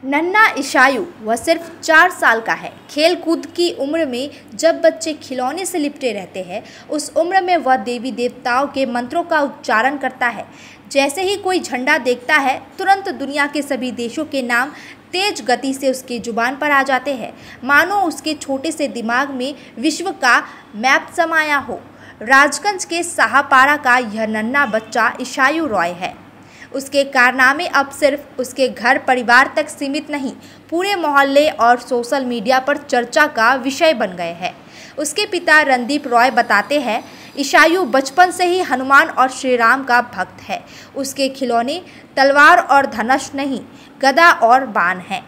नन्हा ईशायु वह सिर्फ 4 साल का है। खेल कूद की उम्र में जब बच्चे खिलौने से लिपटे रहते हैं, उस उम्र में वह देवी देवताओं के मंत्रों का उच्चारण करता है। जैसे ही कोई झंडा देखता है, तुरंत दुनिया के सभी देशों के नाम तेज गति से उसकी जुबान पर आ जाते हैं, मानो उसके छोटे से दिमाग में विश्व का मैप समाया हो। राजगंज के साहापारा का यह नन्हा बच्चा ईशायु रॉय है। उसके कारनामे अब सिर्फ उसके घर परिवार तक सीमित नहीं, पूरे मोहल्ले और सोशल मीडिया पर चर्चा का विषय बन गए हैं। उसके पिता रणदीप रॉय बताते हैं, ईशायु बचपन से ही हनुमान और श्री राम का भक्त है। उसके खिलौने तलवार और धनुष नहीं, गदा और बाण हैं।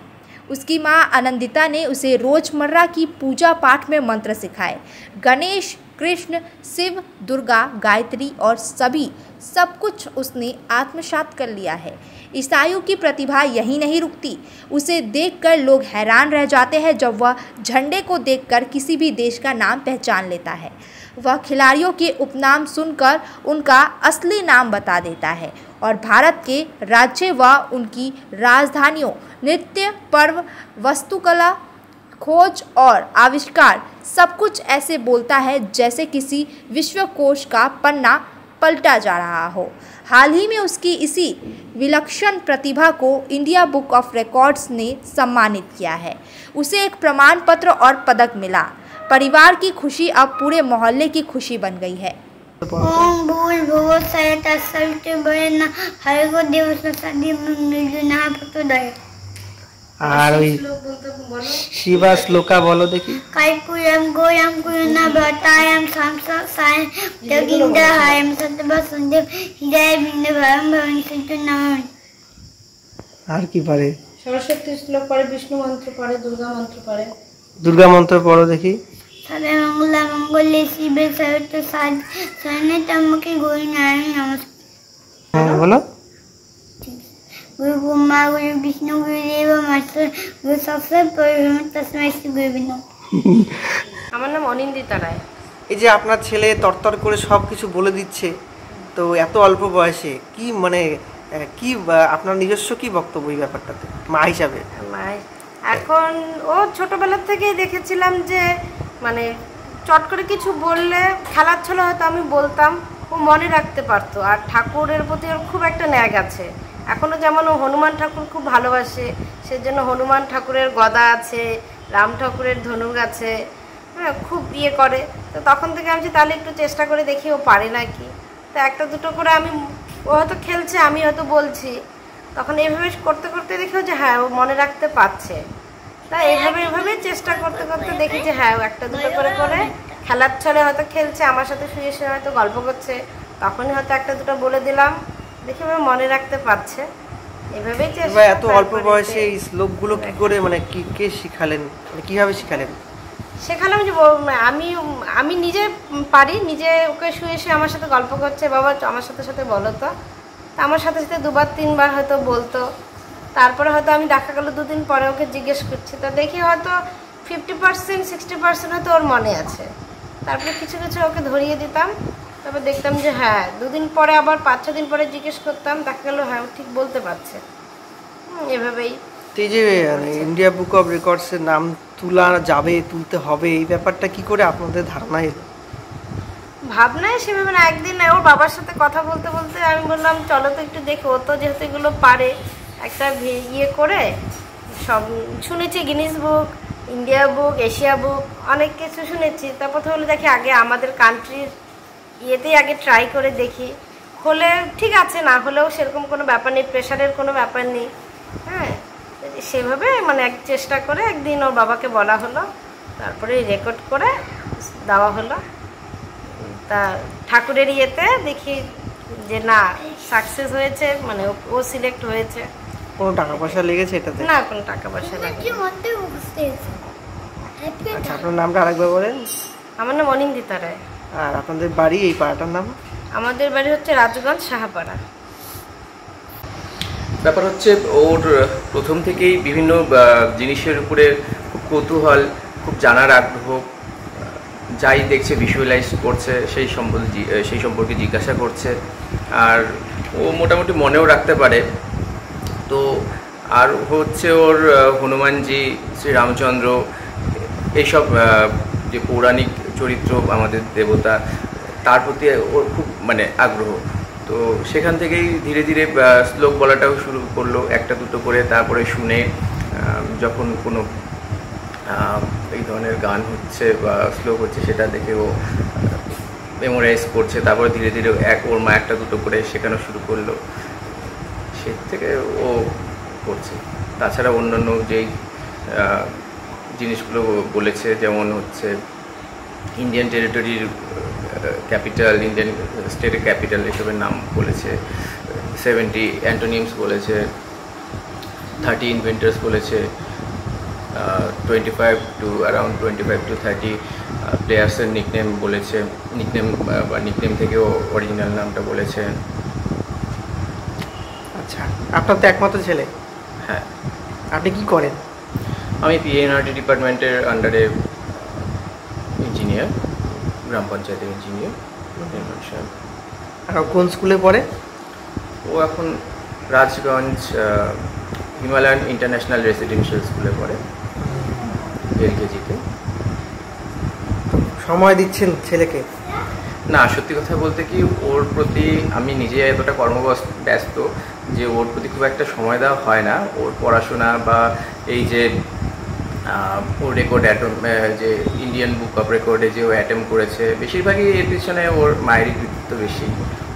उसकी मां आनंदिता ने उसे रोजमर्रा की पूजा पाठ में मंत्र सिखाए। गणेश, कृष्ण, शिव, दुर्गा, गायत्री और सब कुछ उसने आत्मसात कर लिया है। ईशायु की प्रतिभा यहीं नहीं रुकती। उसे देखकर लोग हैरान रह जाते हैं जब वह झंडे को देखकर किसी भी देश का नाम पहचान लेता है। वह खिलाड़ियों के उपनाम सुनकर उनका असली नाम बता देता है और भारत के राज्य व उनकी राजधानियों, नृत्य, पर्व, वास्तुकला, खोज और आविष्कार सब कुछ ऐसे बोलता है जैसे किसी विश्वकोश का पन्ना पलटा जा रहा हो। हाल ही में उसकी इसी विलक्षण प्रतिभा को इंडिया बुक ऑफ रिकॉर्ड्स ने सम्मानित किया है। उसे एक प्रमाण पत्र और पदक मिला। परिवार की खुशी अब पूरे मोहल्ले की खुशी बन गई है। ओम भूल भुव सैत बड़े न हरिगो देव सदी ना पतोदय আর ওই শিবা শ্লোকা বলো দেখি। কাইকুয়াম গোয়াম কুয়না বাতায়াম সামসা সায় জগিন্দা হায়াম সতবা সুন্দর হৃদয় বিন্দু ভাম ভবন সিদ্ধ নাম। আর কি পারে? সরস্বতী শ্লোক পারে, বিষ্ণু মন্ত্র পারে, দুর্গা মন্ত্র পারে। দুর্গা মন্ত্র পড়ো দেখি। সদা মঙ্গলা মঙ্গলে শিবে সহিত সাজ সনে তমকে গৌরী নারায়ণ নমস্কার। হ্যাঁ বলো। गुरु ब्रह्मा गुरु विष्णु गुरुदेव महेश्वर गुरु साक्षाৎ परब्रह्म तस्मै श्री गुरुवे नमः। আমার নাম অনিন্দিতা রায়। এই যে আপনার ছেলে তরতর করে সব কিছু বলে দিচ্ছে, তো এত অল্প বয়সে কি মানে কি আপনার নিজস্ব কি বক্তব্য এই ব্যাপারটাতে মা হিসাবে? এখন ও ছোটবেলা থেকেই দেখেছিলাম যে মানে চট করে কিছু বললে খেলার ছলে হয়তো আমি বলতাম, ও মনে রাখতে পারতো। আর ঠাকুরের প্রতি ওর খুব একটা ন্যাক আছে। এখনও যেমন ও হনুমান ঠাকুর খুব ভালোবাসে, সেজন্য হনুমান ঠাকুরের গদা আছে, রাম ঠাকুরের ধনুক আছে, হ্যাঁ খুব ইয়ে করে। তো তখন থেকে আমি তাহলে একটু চেষ্টা করে দেখি ও পারে নাকি। তো একটা দুটো করে আমি ও হয়তো খেলছে, আমি হয়তো বলছি, তখন এইভাবে করতে করতে দেখেও যে হ্যাঁ ও মনে রাখতে পারছে। তাই এইভাবে চেষ্টা করতে করতে দেখি যে হ্যাঁ ও একটা দুটো করে করে খেলার ছলে হয়তো খেলছে, আমার সাথে শুয়ে শুয়ে হয়তো গল্প করছে, তখনই হয়তো একটা দুটো বলে দিলাম, দেখে মনে রাখতে পারছে। এভাবেই এত অল্প বয়সে এই শ্লোকগুলো কি করে মানে কে শিখালেন, মানে কিভাবে শিখালেন? শেখালাম যে আমি নিজে পারি, নিজে ওকে শুয়ে শুয়ে আমার সাথে গল্প করছে, বাবা আমার সাথে সাথে বলো তো। আমার সাথে সাথে দুবার তিনবার হয়তো বলতো। তারপরে হয়তো আমি দেখা গেল দুদিন পরে ওকে জিজ্ঞেস করছি, তা দেখি হয়তো 50% 60% হয়তো ওর মনে আছে। তারপরে কিছু কিছু ওকে ধরিয়ে দিতাম, তারপর দেখতাম যে হ্যাঁ দুদিন পরে আবার 5-6 দিন পরে জিজ্ঞেস করতাম, দেখা গেল হ্যাঁ ও ঠিক বলতে পারছে। এভাবেই এই যে ইন্ডিয়া বুক অফ রেকর্ডসের নাম তুলতে হবে, এই ব্যাপারটা কি করে আপনাদের ধারণা এলো? ভাবনায় সেভাবে না, একদিন ওর বাবার সাথে কথা বলতে বলতে আমি বললাম চলো তো একটু দেখো, ও তো যেহেতু এগুলো পারে একটা ইয়ে করে সব শুনেছি, গিনিস বুক, ইন্ডিয়া বুক, এশিয়া বুক, অনেক কিছু শুনেছি। তারপর তো হলো দেখি আগে আমাদের কান্ট্রির ইয়েতেই আগে ট্রাই করে দেখি, হলে ঠিক আছে, না হলেও সেরকম কোনো ব্যাপার নেই, প্রেশারের কোনো ব্যাপার নেই। হ্যাঁ সেভাবে মানে এক চেষ্টা করে একদিন ওর বাবাকে বলা হলো, তারপরে রেকর্ড করে দেওয়া হলো। তা ঠাকুরের ইয়েতে দেখি যে না সাকসেস হয়েছে, মানে ও সিলেক্ট হয়েছে। কোনো টাকা পয়সা লেগেছে এটাতে? না কোনো টাকা পয়সা লাগেনি। আচ্ছা আপনার নামটা আরেকবার বলেন। আমার নাম অনিন্দিতা রায়। আর আপনাদের বাড়ি এই পাড়াটার নাম? আমাদের বাড়ি হচ্ছে রাজগঞ্জ সাহাপাড়া। ব্যাপার হচ্ছে ওর প্রথম থেকেই বিভিন্ন জিনিসের উপরে খুব কৌতূহল, খুব জানার আগ্রহ, যাই দেখছে ভিজুয়ালাইজ করছে, সেই সম্পর্কে জিজ্ঞাসা করছে, আর ও মোটামুটি মনেও রাখতে পারে। তো আর হচ্ছে ওর হনুমানজি, শ্রী রামচন্দ্র, এইসব যে পৌরাণিক চরিত্র আমাদের দেবতা, তার প্রতি ওর খুব মানে আগ্রহ। তো সেখান থেকেই ধীরে ধীরে শ্লোক বলাটাও শুরু করলো, একটা দুটো করে। তারপরে শুনে যখন কোনো এই ধরনের গান হচ্ছে বা শ্লোক হচ্ছে, সেটা দেখে ও মেমোরাইজ করছে। তারপরে ধীরে ধীরে ওর মা একটা দুটো করে শেখানো শুরু করলো, সে থেকে ও করছে। তাছাড়া অন্যান্য যেই জিনিসগুলো বলেছে, যেমন হচ্ছে ইন্ডিয়ান টেরিটরির ক্যাপিটাল, ইন্ডিয়ান স্টেটের ক্যাপিটাল, এসবের নাম বলেছে, 70 অ্যান্টোনিমস বলেছে, 30 ইনভেন্টার্স বলেছে, 25 to 30 প্লেয়ার্সের নিকনেম বলেছে, নিকনেম থেকেও অরিজিনাল নামটা বলেছে। আচ্ছা, আপনার তো একমাত্র ছেলে। হ্যাঁ। আপনি কি করেন? আমি পিএনআরটি ডিপার্টমেন্টের আন্ডারে ইঞ্জিনিয়ার, গ্রাম পঞ্চায়েতের ইঞ্জিনিয়ার। আর কোন স্কুলে পড়ে? ও এখন রাজগঞ্জ হিমালয়ান ইন্টারন্যাশনাল রেসিডেন্সিয়াল স্কুলে পড়ে, এলকেজিতে। সময় দিচ্ছেন ছেলেকে? না, সত্যি কথা বলতে কি, ওর প্রতি আমি নিজে এতটা ব্যস্ত যে ওর প্রতি খুব একটা সময় দেওয়া হয় না। ওর পড়াশোনা বা এই যে ওর রেকর্ড যে ইন্ডিয়ান বুক অফ রেকর্ডে যে ও অ্যাটেম্প করেছে, বেশিরভাগই এর পিছনে ওর মায়েরই কৃতিত্ব বেশি।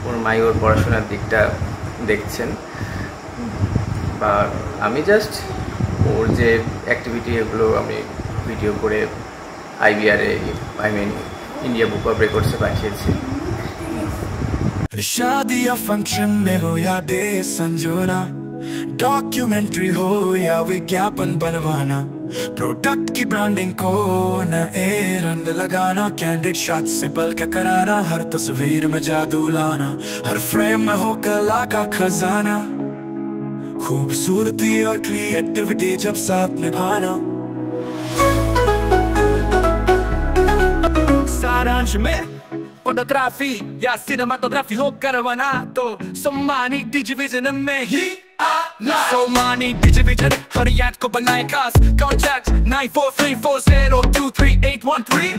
ওর মাই ওর পড়াশোনার দিকটা দেখছেন, বা আমি জাস্ট ওর যে অ্যাক্টিভিটি এগুলো আমি ভিডিও করে IBR India book of record से पाठिয়েছি। शादी या फंक्शन में हो या डे संजोना, डॉक्यूमेंट्री हो या विज्ञापन बनवाना, प्रोडक्ट की ब्रांडिंग को नए रंग लगाना, कैंडिड शॉट से बल्कि कराना, हर तस्वीर में जादू लाना, हर फ्रेम में हो कला का खजाना, खूबसूरती और क्रिएटिविटी जब साथ निभाना। सारांश में फोटोग्राफी या सिनेमाटोग्राफी हो करवाना, तो सोमानी डिजिविजन में ही आना। सोमानी डिजिविजन हर याद को बनाए खास, कॉन्टैक्ट 9434023813।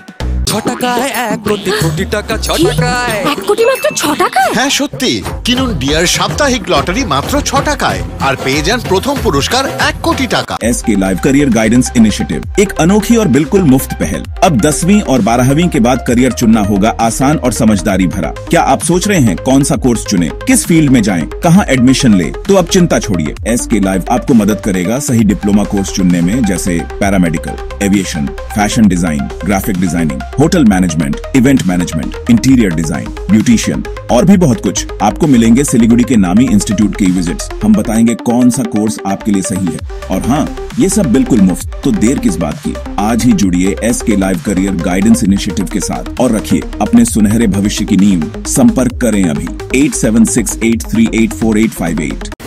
6 টাকায় 1 কোটি কোটি টাকা, 6 টাকায় 1 কোটি মাত্র 6 টাকায়। হ্যাঁ সত্যি, কিনুন ডিয়ার সাপ্তাহিক লটারি মাত্র 6 টাকায় আর পেয়ে যান প্রথম পুরস্কার 1 কোটি টাকা। SK live career guidance initiative एक अनोखी और बिल्कुल मुफ्त पहल। अब 10वीं और 12वीं के बाद करियर चुनना होगा आसान और समझदारी भरा। क्या आप सोच रहे हैं कौन सा कोर्स चुने, किस फील्ड में जाएं, कहां एडमिशन ले? तो अब चिंता छोड़िए, एसके लाइव आपको मदद करेगा सही डिप्लोमा कोर्स चुनने में, जैसे paramedical, aviation, fashion design, graphic designing, hotel management, event management, interior design, beautician और भी बहुत कुछ। आपको मिलेंगे सिलीगुड़ी के नामी इंस्टीट्यूट के विजिट्स। हम बताएंगे कौन सा कोर्स आपके लिए सही है, और हाँ, ये सब बिल्कुल मुफ्त। तो देर किस बात की, आज ही जुड़िए SK live career guidance initiative के साथ और रखिए अपने सुनहरे भविष्य की नींव। संपर्क करें अभी 8768384858।